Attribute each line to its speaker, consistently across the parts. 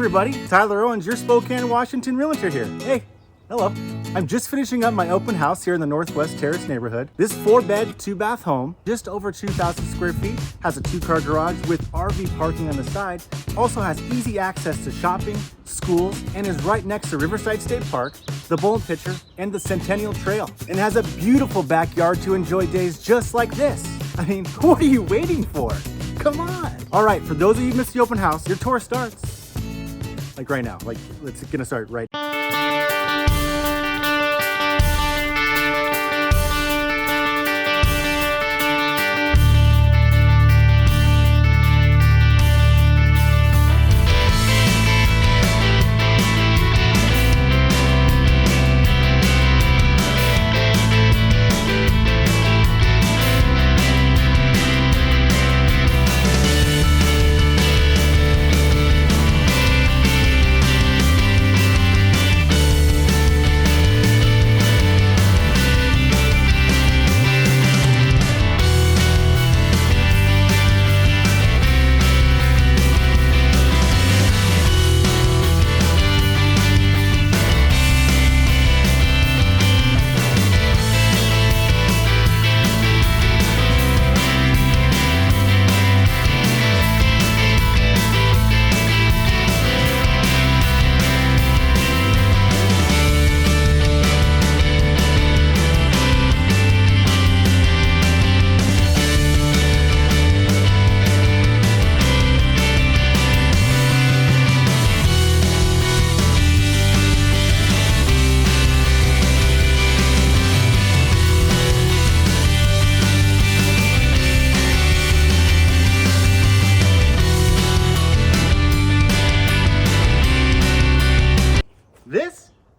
Speaker 1: everybody, Tyler Owens, your Spokane, Washington Realtor here. Hey, hello. I'm just finishing up my open house here in the Northwest Terrace neighborhood. This 4-bed, 2-bath home, just over 2,000 square feet, has a 2-car garage with RV parking on the side, also has easy access to shopping, schools, and is right next to Riverside State Park, the Bull and Pitcher, and the Centennial Trail, and has a beautiful backyard to enjoy days just like this. I mean, what are you waiting for? Come on. All right, for those of you who missed the open house, your tour starts like right now. Like, it's gonna start right now.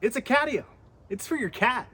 Speaker 1: It's a CATIO. It's for your cat.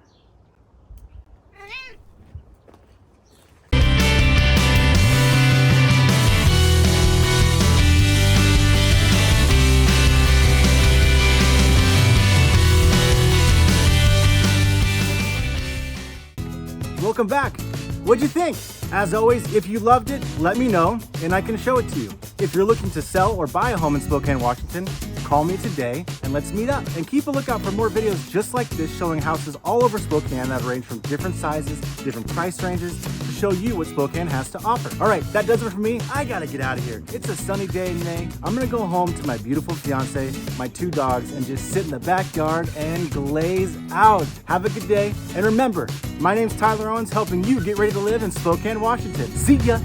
Speaker 1: Welcome back. What'd you think? As always, if you loved it, let me know and I can show it to you. If you're looking to sell or buy a home in Spokane, Washington, call me today and let's meet up. And keep a lookout for more videos just like this showing houses all over Spokane that range from different sizes, different price ranges to show you what Spokane has to offer. All right, that does it for me. I gotta get out of here. It's a sunny day in May. I'm gonna go home to my beautiful fiance, my 2 dogs, and just sit in the backyard and glaze out. Have a good day. And remember, my name's Tyler Owens, helping you get ready to live in Spokane, Washington. See ya.